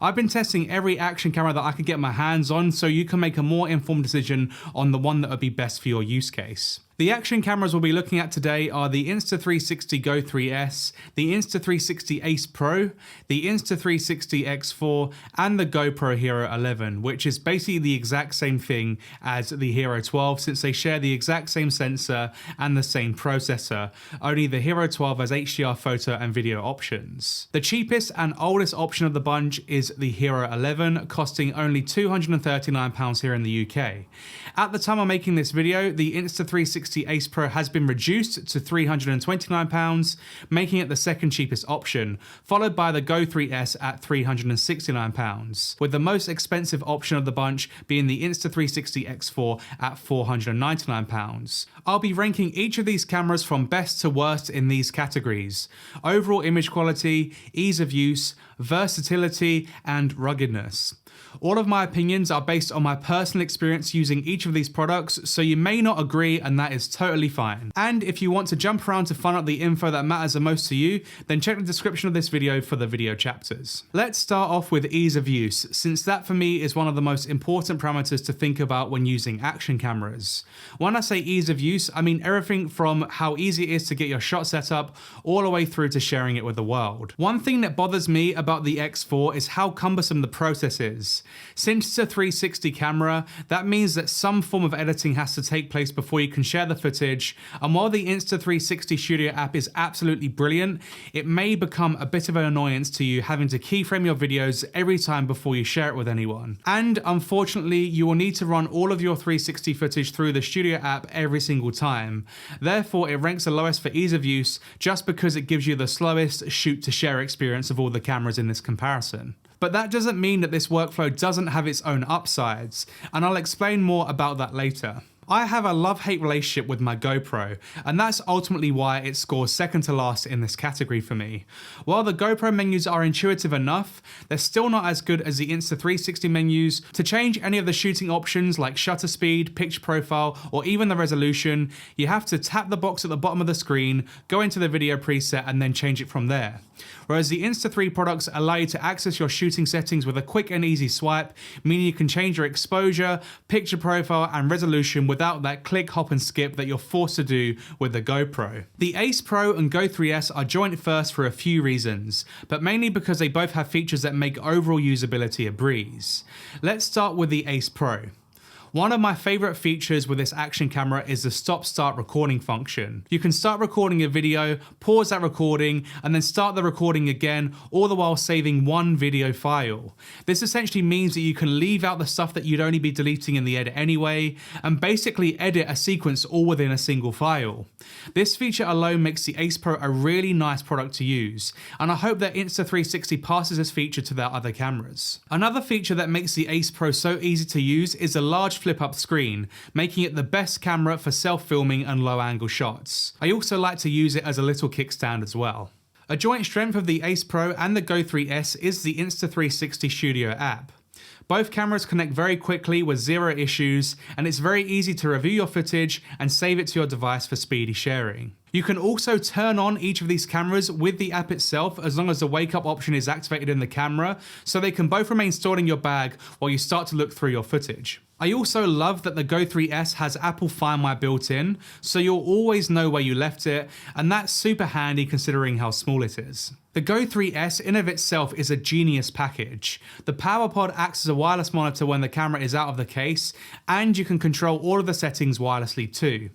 I've been testing every action camera that I could get my hands on so you can make a more informed decision on the one that would be best for your use case. The action cameras we'll be looking at today are the Insta360 Go 3S, the Insta360 Ace Pro, the Insta360 X4, and the GoPro Hero 11, which is basically the exact same thing as the Hero 12 since they share the exact same sensor and the same processor, only the Hero 12 has HDR photo and video options. The cheapest and oldest option of the bunch is the Hero 11, costing only £239 here in the UK. At the time of making this video, the Insta360 Ace Pro has been reduced to £329, making it the second cheapest option, followed by the Go 3S at £369, with the most expensive option of the bunch being the Insta360 X4 at £499. I'll be ranking each of these cameras from best to worst in these categories: overall image quality, ease of use, versatility, and ruggedness. All of my opinions are based on my personal experience using each of these products, so you may not agree, and that is totally fine. And if you want to jump around to find out the info that matters the most to you, then check the description of this video for the video chapters. Let's start off with ease of use, since that for me is one of the most important parameters to think about when using action cameras. When I say ease of use, I mean everything from how easy it is to get your shot set up, all the way through to sharing it with the world. One thing that bothers me about the X4 is how cumbersome the process is. Since it's a 360 camera, that means that some form of editing has to take place before you can share the footage, and while the Insta360 Studio app is absolutely brilliant, it may become a bit of an annoyance to you having to keyframe your videos every time before you share it with anyone. And unfortunately, you will need to run all of your 360 footage through the Studio app every single time. Therefore, it ranks the lowest for ease of use just because it gives you the slowest shoot to share experience of all the cameras in this comparison. But that doesn't mean that this workflow doesn't have its own upsides, and I'll explain more about that later. I have a love-hate relationship with my GoPro, and that's ultimately why it scores second to last in this category for me. While the GoPro menus are intuitive enough, they're still not as good as the Insta360 menus. To change any of the shooting options like shutter speed, picture profile, or even the resolution, you have to tap the box at the bottom of the screen, go into the video preset, and then change it from there. Whereas the Insta3 products allow you to access your shooting settings with a quick and easy swipe, meaning you can change your exposure, picture profile, and resolution without that click, hop, and skip that you're forced to do with the GoPro. The Ace Pro and Go 3S are joint first for a few reasons, but mainly because they both have features that make overall usability a breeze. Let's start with the Ace Pro. One of my favorite features with this action camera is the stop-start recording function. You can start recording a video, pause that recording, and then start the recording again, all the while saving one video file. This essentially means that you can leave out the stuff that you'd only be deleting in the edit anyway, and basically edit a sequence all within a single file. This feature alone makes the Ace Pro a really nice product to use, and I hope that Insta360 passes this feature to their other cameras. Another feature that makes the Ace Pro so easy to use is the large flip-up screen, making it the best camera for self-filming and low-angle shots. I also like to use it as a little kickstand as well. A joint strength of the Ace Pro and the Go 3S is the Insta360 Studio app. Both cameras connect very quickly with zero issues, and it's very easy to review your footage and save it to your device for speedy sharing. You can also turn on each of these cameras with the app itself as long as the wake up option is activated in the camera, so they can both remain stored in your bag while you start to look through your footage. I also love that the Go 3S has Apple Find My built in, so you'll always know where you left it, and that's super handy considering how small it is. The Go 3S in of itself is a genius package. The power pod acts as a wireless monitor when the camera is out of the case, and you can control all of the settings wirelessly too.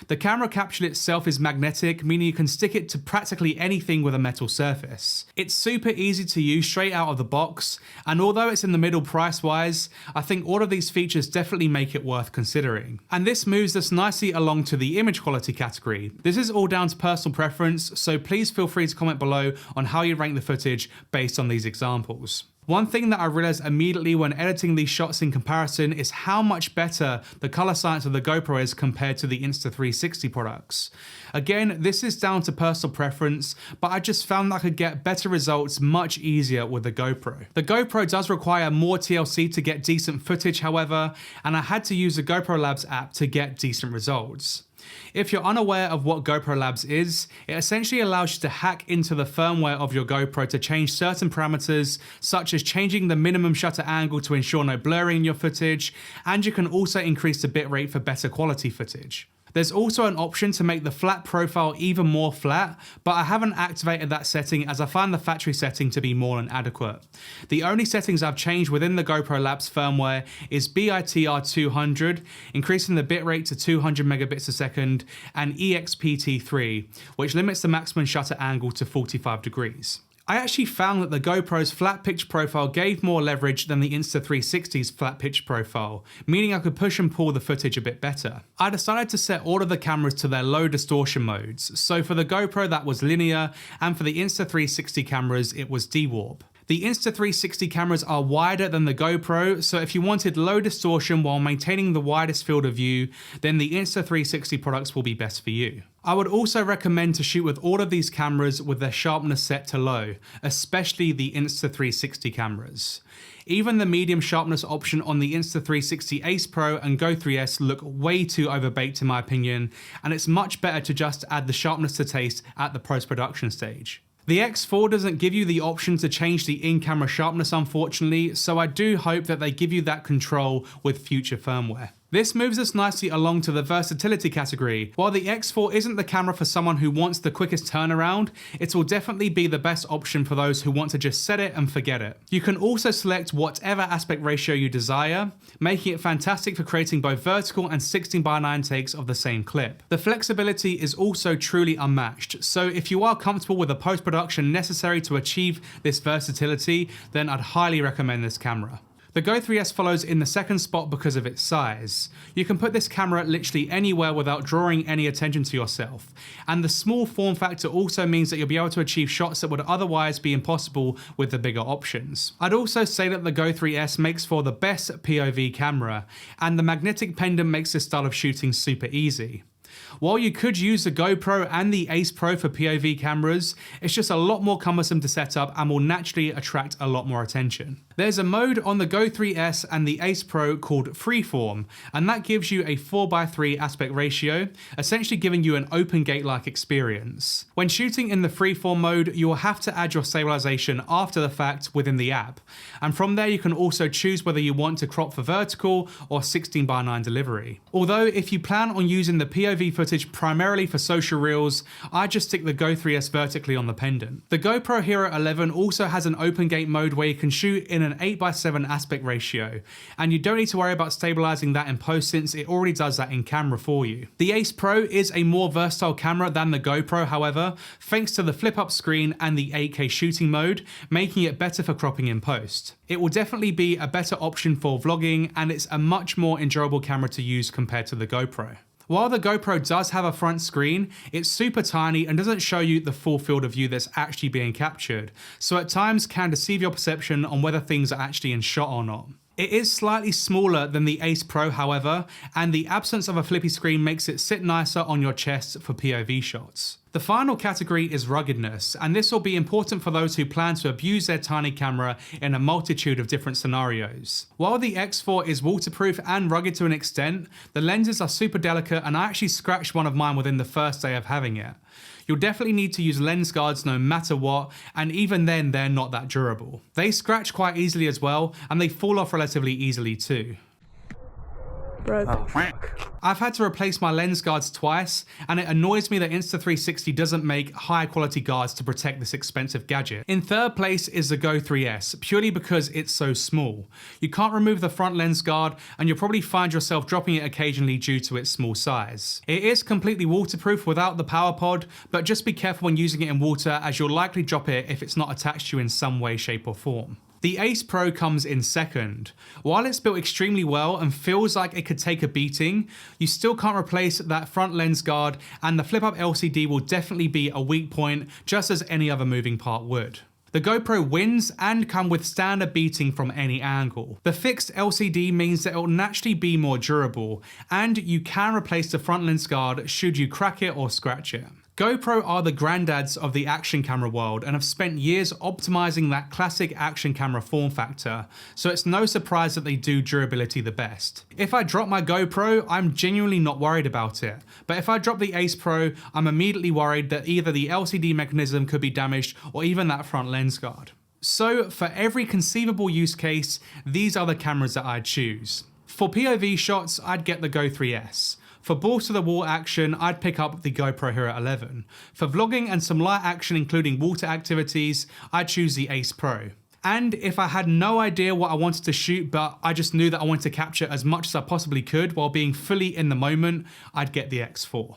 The camera capsule itself is magnetic, meaning you can stick it to practically anything with a metal surface. It's super easy to use straight out of the box, and although it's in the middle price-wise, I think all of these features definitely make it worth considering. And this moves us nicely along to the image quality category. This is all down to personal preference, so please feel free to comment below on how you rank the footage based on these examples. One thing that I realized immediately when editing these shots in comparison is how much better the color science of the GoPro is compared to the Insta360 products. Again, this is down to personal preference, but I just found that I could get better results much easier with the GoPro. The GoPro does require more TLC to get decent footage, however, and I had to use the GoPro Labs app to get decent results. If you're unaware of what GoPro Labs is, it essentially allows you to hack into the firmware of your GoPro to change certain parameters, such as changing the minimum shutter angle to ensure no blurring in your footage, and you can also increase the bitrate for better quality footage. There's also an option to make the flat profile even more flat, but I haven't activated that setting as I find the factory setting to be more than adequate. The only settings I've changed within the GoPro Labs firmware is BITR 200, increasing the bitrate to 200 megabits a second, and EXPT3, which limits the maximum shutter angle to 45 degrees. I actually found that the GoPro's flat pitch profile gave more leverage than the Insta360's flat pitch profile, meaning I could push and pull the footage a bit better. I decided to set all of the cameras to their low distortion modes, so for the GoPro that was linear, and for the Insta360 cameras it was D-Warp. The Insta360 cameras are wider than the GoPro, so if you wanted low distortion while maintaining the widest field of view, then the Insta360 products will be best for you. I would also recommend to shoot with all of these cameras with their sharpness set to low, especially the Insta360 cameras. Even the medium sharpness option on the Insta360 Ace Pro and Go 3S look way too overbaked in my opinion, and it's much better to just add the sharpness to taste at the post-production stage. The X4 doesn't give you the option to change the in-camera sharpness unfortunately, so I do hope that they give you that control with future firmware. This moves us nicely along to the versatility category. While the X4 isn't the camera for someone who wants the quickest turnaround, it will definitely be the best option for those who want to just set it and forget it. You can also select whatever aspect ratio you desire, making it fantastic for creating both vertical and 16:9 takes of the same clip. The flexibility is also truly unmatched, so if you are comfortable with the post-production necessary to achieve this versatility, then I'd highly recommend this camera. The Go 3S follows in the second spot because of its size. You can put this camera literally anywhere without drawing any attention to yourself. And the small form factor also means that you'll be able to achieve shots that would otherwise be impossible with the bigger options. I'd also say that the Go 3S makes for the best POV camera, and the magnetic pendant makes this style of shooting super easy. While you could use the GoPro and the Ace Pro for POV cameras, it's just a lot more cumbersome to set up and will naturally attract a lot more attention. There's a mode on the Go 3S and the Ace Pro called Freeform, and that gives you a 4:3 aspect ratio, essentially giving you an open gate-like experience. When shooting in the Freeform mode, you will have to add your stabilization after the fact within the app, and from there you can also choose whether you want to crop for vertical or 16:9 delivery. Although if you plan on using the POV footage primarily for social reels, I just stick the Go 3S vertically on the pendant. The GoPro Hero 11 also has an open gate mode where you can shoot in an 8:7 aspect ratio, and you don't need to worry about stabilizing that in post since it already does that in camera for you. The Ace Pro is a more versatile camera than the GoPro however, thanks to the flip up screen and the 8K shooting mode, making it better for cropping in post. It will definitely be a better option for vlogging, and it's a much more enjoyable camera to use compared to the GoPro. While the GoPro does have a front screen, it's super tiny and doesn't show you the full field of view that's actually being captured, so at times can deceive your perception on whether things are actually in shot or not. It is slightly smaller than the Ace Pro however, and the absence of a flippy screen makes it sit nicer on your chest for POV shots. The final category is ruggedness, and this will be important for those who plan to abuse their tiny camera in a multitude of different scenarios. While the X4 is waterproof and rugged to an extent, the lenses are super delicate, and I actually scratched one of mine within the first day of having it. You'll definitely need to use lens guards no matter what, and even then they're not that durable. They scratch quite easily as well, and they fall off relatively easily too. I've had to replace my lens guards twice, and it annoys me that Insta360 doesn't make high quality guards to protect this expensive gadget. In third place is the Go 3S, purely because it's so small. You can't remove the front lens guard, and you'll probably find yourself dropping it occasionally due to its small size. It is completely waterproof without the power pod, but just be careful when using it in water as you'll likely drop it if it's not attached to you in some way, shape or form. The Ace Pro comes in second. While it's built extremely well and feels like it could take a beating, you still can't replace that front lens guard, and the flip up LCD will definitely be a weak point just as any other moving part would. The GoPro wins and can withstand a beating from any angle. The fixed LCD means that it will naturally be more durable, and you can replace the front lens guard should you crack it or scratch it. GoPro are the granddads of the action camera world and have spent years optimizing that classic action camera form factor, so it's no surprise that they do durability the best. If I drop my GoPro, I'm genuinely not worried about it, but if I drop the Ace Pro, I'm immediately worried that either the LCD mechanism could be damaged or even that front lens guard. So for every conceivable use case, these are the cameras that I'd choose. For POV shots, I'd get the Go 3S. For balls to the wall action, I'd pick up the GoPro Hero 11. For vlogging and some light action including water activities, I'd choose the Ace Pro. And if I had no idea what I wanted to shoot, but I just knew that I wanted to capture as much as I possibly could while being fully in the moment, I'd get the X4.